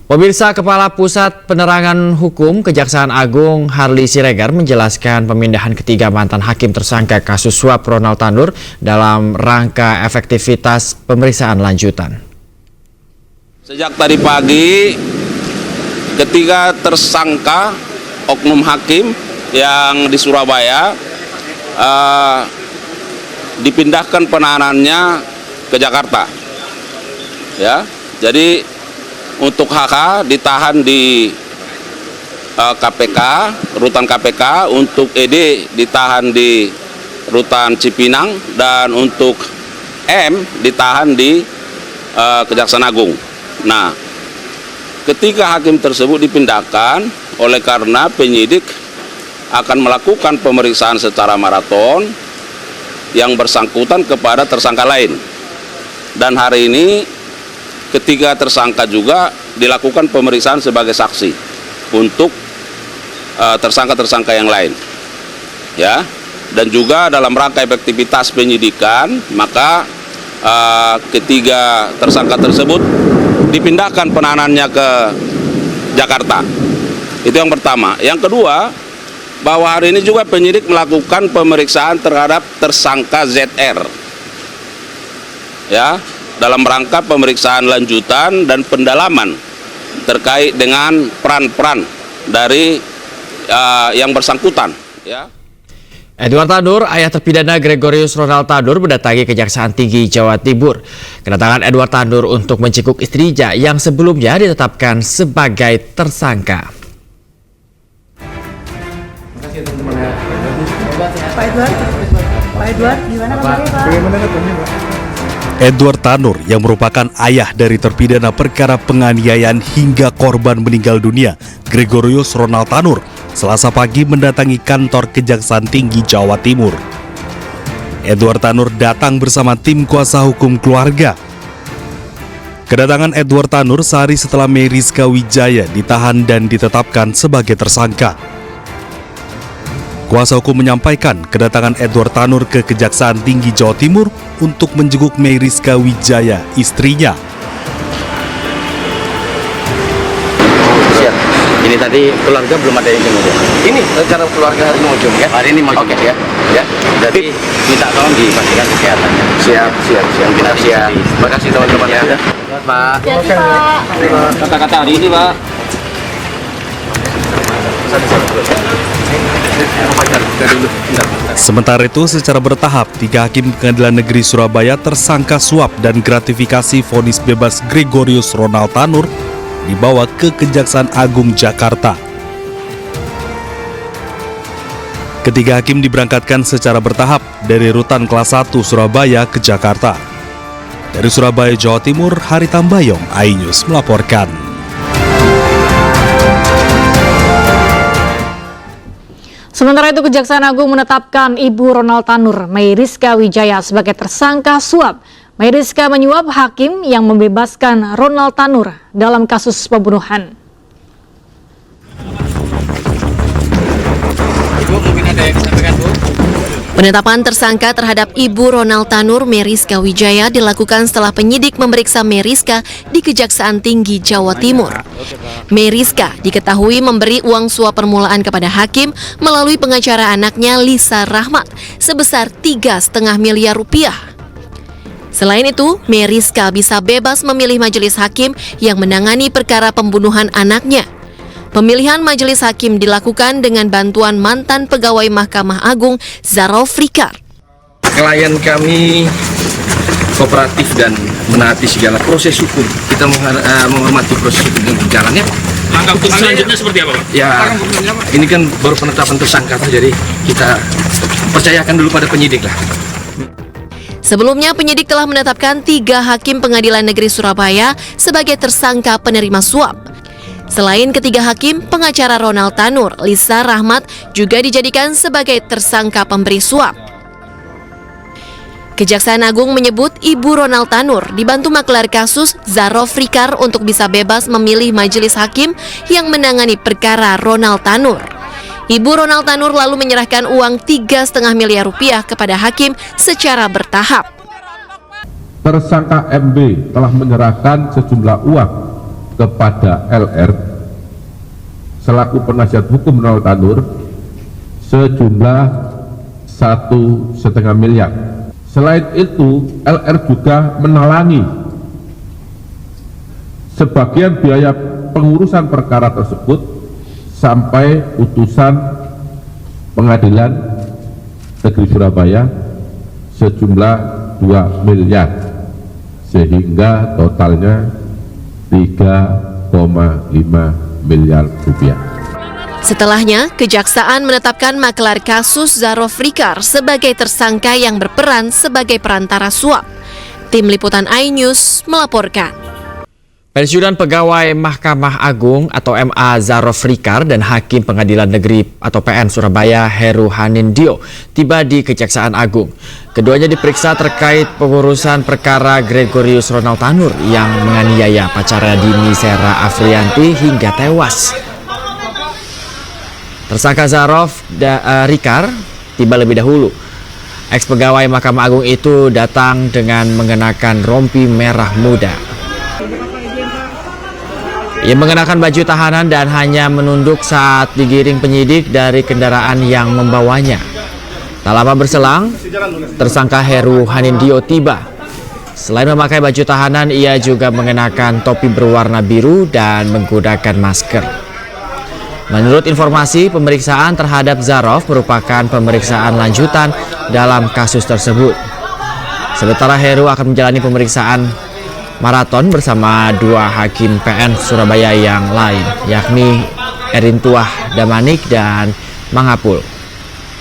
Pemirsa, Kepala Pusat Penerangan Hukum Kejaksaan Agung Harli Siregar menjelaskan pemindahan ketiga mantan hakim tersangka kasus suap Ronald Tanur dalam rangka efektivitas pemeriksaan lanjutan. Sejak tadi pagi, ketiga tersangka oknum hakim yang di Surabaya dipindahkan penahanannya ke Jakarta. Ya, jadi untuk HK ditahan di KPK, rutan KPK, untuk ED ditahan di rutan Cipinang, dan untuk M ditahan di Kejaksaan Agung. Nah, ketiga hakim tersebut dipindahkan oleh karena penyidik akan melakukan pemeriksaan secara maraton yang bersangkutan kepada tersangka lain. Dan hari ini ketiga tersangka juga dilakukan pemeriksaan sebagai saksi untuk tersangka-tersangka yang lain, ya. Dan juga dalam rangka efektivitas penyidikan, maka ketiga tersangka tersebut dipindahkan penahanannya ke Jakarta. Itu yang pertama. Yang kedua, bahwa hari ini juga penyidik melakukan pemeriksaan terhadap tersangka ZR, ya, dalam rangka pemeriksaan lanjutan dan pendalaman terkait dengan peran-peran dari yang bersangkutan. Ya. Edward Tanur, ayah terpidana Gregorius Ronald Tanur, mendatangi Kejaksaan Tinggi Jawa Timur. Kedatangan Edward Tanur untuk menjenguk istrinya yang sebelumnya ditetapkan sebagai tersangka. Terima kasih teman-teman ya. Pak Edward, gimana kabarnya Pak? Bagaimana katanya Pak? Edward Tanur yang merupakan ayah dari terpidana perkara penganiayaan hingga korban meninggal dunia, Gregorius Ronald Tanur, Selasa pagi mendatangi kantor Kejaksaan Tinggi Jawa Timur. Edward Tanur datang bersama tim kuasa hukum keluarga. Kedatangan Edward Tanur sehari setelah Meriska Wijaya ditahan dan ditetapkan sebagai tersangka. Kuasa hukum menyampaikan kedatangan Edward Tanur ke Kejaksaan Tinggi Jawa Timur untuk menjenguk Meriska Wijaya, istrinya. Siap. Ini tadi keluarga belum ada yang jenguk. Ini secara keluarga hari mau jenguk ya? Hari ini mau jenguk ya. Ya. Jadi minta tolong dipastikan kesehatannya. Siap. Kita siap. Terima kasih teman-teman ya. Pak. Jadi Pak. Kata-kata hari ini Pak. Sementara itu, secara bertahap, 3 hakim Pengadilan Negeri Surabaya tersangka suap dan gratifikasi vonis bebas Gregorius Ronald Tanur dibawa ke Kejaksaan Agung Jakarta. Ketiga hakim diberangkatkan secara bertahap dari rutan kelas 1 Surabaya ke Jakarta. Dari Surabaya, Jawa Timur, Hari Tambayong, iNews melaporkan. Sementara itu, Kejaksaan Agung menetapkan Ibu Ronald Tanur, Meriska Wijaya, sebagai tersangka suap. Meriska menyuap hakim yang membebaskan Ronald Tanur dalam kasus pembunuhan. Ibu, mungkin ada yang disampaikan, Bu? Penetapan tersangka terhadap Ibu Ronald Tanur, Meriska Wijaya, dilakukan setelah penyidik memeriksa Meriska di Kejaksaan Tinggi Jawa Timur. Meriska diketahui memberi uang suap permulaan kepada hakim melalui pengacara anaknya Lisa Rahmat sebesar 3,5 miliar rupiah. Selain itu, Meriska bisa bebas memilih majelis hakim yang menangani perkara pembunuhan anaknya. Pemilihan majelis hakim dilakukan dengan bantuan mantan pegawai Mahkamah Agung Zarov Rikar. Klien kami kooperatif dan menaati segala proses hukum. Kita menghormati proses hukum yang berjalan ya. Langkah hukum selanjutnya seperti apa Pak? Ya, ini kan baru penetapan tersangka, jadi kita percayakan dulu pada penyidik lah. Sebelumnya, penyidik telah menetapkan 3 hakim Pengadilan Negeri Surabaya sebagai tersangka penerima suap. Selain ketiga hakim, pengacara Ronald Tanur, Lisa Rahmat, juga dijadikan sebagai tersangka pemberi suap. Kejaksaan Agung menyebut Ibu Ronald Tanur dibantu maklar kasus Zarov Rikar untuk bisa bebas memilih majelis hakim yang menangani perkara Ronald Tanur. Ibu Ronald Tanur lalu menyerahkan uang 3,5 miliar rupiah kepada hakim secara bertahap. Tersangka MB telah menyerahkan sejumlah uang kepada LR selaku penasihat hukum Ronald Tanur sejumlah 1,5 miliar. Selain itu, LR juga menalangi sebagian biaya pengurusan perkara tersebut sampai putusan Pengadilan Negeri Surabaya sejumlah 2 miliar, sehingga totalnya 3,5 miliar rupiah. Setelahnya, Kejaksaan menetapkan makelar kasus Zarof Rikar sebagai tersangka yang berperan sebagai perantara suap. Tim Liputan iNews melaporkan. Pensiunan pegawai Mahkamah Agung atau MA Zarof Rikar dan Hakim Pengadilan Negeri atau PN Surabaya Heru Hanindyo tiba di Kejaksaan Agung. Keduanya diperiksa terkait pengurusan perkara Gregorius Ronald Tanur yang menganiaya pacarnya Dini Sera Afrianti hingga tewas. Tersangka Zarof Rikar tiba lebih dahulu. Ex pegawai Mahkamah Agung itu datang dengan mengenakan rompi merah muda. Ia mengenakan baju tahanan dan hanya menunduk saat digiring penyidik dari kendaraan yang membawanya. Tak lama berselang, tersangka Heru Hanindyo tiba. Selain memakai baju tahanan, ia juga mengenakan topi berwarna biru dan menggunakan masker. Menurut informasi, pemeriksaan terhadap Zarof merupakan pemeriksaan lanjutan dalam kasus tersebut. Sementara Heru akan menjalani pemeriksaan maraton bersama 2 hakim PN Surabaya yang lain, yakni Erintuah Damanik dan Mangapul.